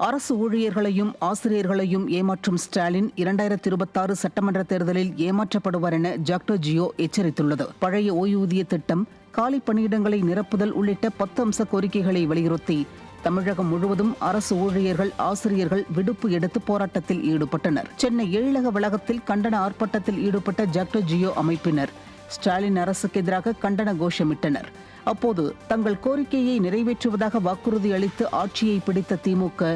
அரசு ஊழியர்களையும் ஆசிரியர்களையும் ஏமாற்றும் ஸ்டாலின் 2026 சட்டமன்ற தேர்தலில் ஏமாற்றப்படுவார் என டாக்டர் ஜியோ எச்சரித்துள்ளது. பழைய ஓய்வூதிய திட்டம், காலி பணியிடங்களை நிரப்புதல் உள்ளிட்ட 10 அம்ச கோரிக்கைகளை வலியுறுத்தி தமிழகம் முழுவதும் அரசு ஊழியர்கள், ஆசிரியர்கள் விடுப்பு எடுத்து போராட்டத்தில் ஈடுபட்டனர். சென்னை எழிலக வளாகத்தில் கண்டன ஆர்ப்பாட்டத்தில் ஈடுபட்ட டாக்டர் ஜியோ அமைப்பினர் ஸ்டாலின் அரசுக்கு எதிராக கண்டன கோஷமிட்டனர். அப்போது தங்கள் கோரிக்கையை நிறைவேற்றுவதாக வாக்குறுதி அளித்து ஆட்சியை பிடித்த திமுக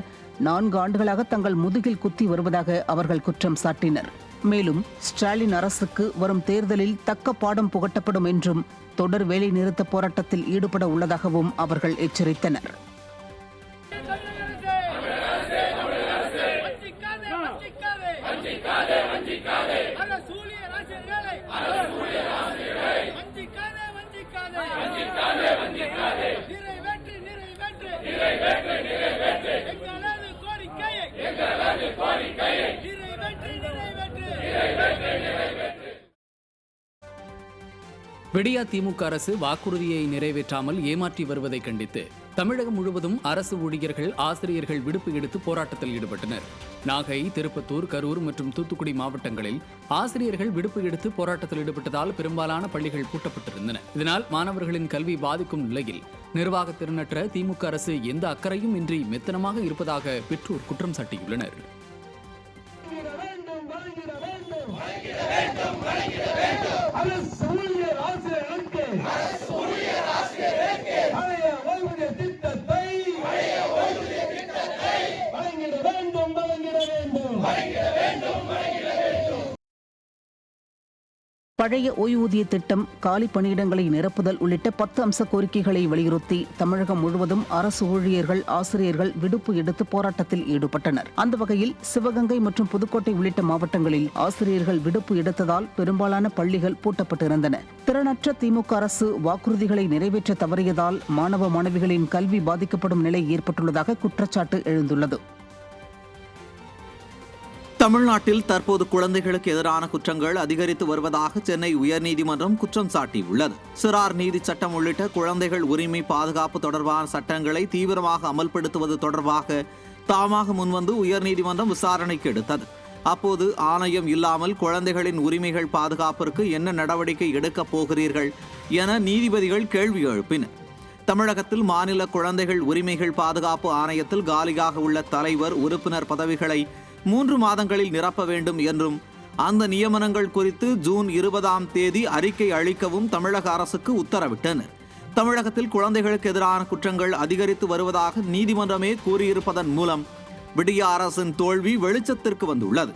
4 ஆண்டுகளாக தங்கள் முதுகில் குத்தி வருவதாக அவர்கள் குற்றம் சாட்டினர். மேலும் ஸ்டாலின் அரசுக்கு வரும் தேர்தலில் தக்க பாடம் புகட்டப்படும் என்றும் தொடர் வேலை நிறுத்த போராட்டத்தில் ஈடுபட உள்ளதாகவும் அவர்கள் எச்சரித்தனர். விடியா திமுக அரசு வாக்குறுதியை நிறைவேற்றாமல் ஏமாற்றி வருவதை கண்டித்து தமிழகம் முழுவதும் அரசு ஊழியர்கள், ஆசிரியர்கள் விடுப்பு எடுத்து போராட்டத்தில் ஈடுபட்டனர். நாகை, திருப்பத்தூர், கரூர் மற்றும் தூத்துக்குடி மாவட்டங்களில் ஆசிரியர்கள் விடுப்பு எடுத்து போராட்டத்தில் ஈடுபட்டதால் பெரும்பாலான பள்ளிகள் பூட்டப்பட்டிருந்தன. இதனால் மாணவர்களின் கல்வி பாதிக்கும் நிலையில் நிர்வாக திறனற்ற திமுக அரசு எந்த அக்கறையும் இன்றி மெத்தனமாக இருப்பதாக பெற்றோர் குற்றம் சாட்டியுள்ளனர். பழைய ஓய்வூதிய திட்டம், காலி பணியிடங்களை நிரப்புதல் உள்ளிட்ட 10 அம்ச கோரிக்கைகளை வலியுறுத்தி தமிழகம் முழுவதும் அரசு ஊழியர்கள், ஆசிரியர்கள் விடுப்பு எடுத்து போராட்டத்தில் ஈடுபட்டனர். அந்த வகையில் சிவகங்கை மற்றும் புதுக்கோட்டை உள்ளிட்ட மாவட்டங்களில் ஆசிரியர்கள் விடுப்பு எடுத்ததால் பெரும்பாலான பள்ளிகள் பூட்டப்பட்டிருந்தன. திறனற்ற திமுக அரசு வாக்குறுதிகளை நிறைவேற்ற தவறியதால் மாணவ மாணவிகளின் கல்வி பாதிக்கப்படும் நிலை ஏற்பட்டுள்ளதாக குற்றச்சாட்டு எழுந்துள்ளது. தமிழ்நாட்டில் தற்போது குழந்தைகளுக்கு எதிரான குற்றங்கள் அதிகரித்து வருவதாக சென்னை உயர்நீதிமன்றம் குற்றம் சாட்டியுள்ளது. சிறார் நீதி சட்டம் உள்ளிட்ட குழந்தைகள் உரிமை பாதுகாப்பு தொடர்பான சட்டங்களை தீவிரமாக அமல்படுத்துவது தொடர்பாக தாமாக முன்வந்து உயர்நீதிமன்றம் விசாரணைக்கு எடுத்தது. அப்போது ஆணையம் இல்லாமல் குழந்தைகளின் உரிமைகள் பாதுகாப்பிற்கு என்ன நடவடிக்கை எடுக்கப் போகிறீர்கள் என நீதிபதிகள் கேள்வி எழுப்பினர். தமிழகத்தில் மாநில குழந்தைகள் உரிமைகள் பாதுகாப்பு ஆணையத்தில் காலியாக உள்ள தலைவர், உறுப்பினர் பதவிகளை 3 மாதங்களில் நிரப்ப வேண்டும் என்றும் அந்த நியமனங்கள் குறித்து ஜூன் 20ஆம் தேதி அறிக்கை அளிக்கவும் தமிழக அரசுக்கு உத்தரவிட்டனர். தமிழகத்தில் குழந்தைகளுக்கு எதிரான குற்றங்கள் அதிகரித்து வருவதாக நீதிமன்றமே கூறியிருப்பதன் மூலம் விடியா அரசின் தோல்வி வெளிச்சத்திற்கு வந்துள்ளது.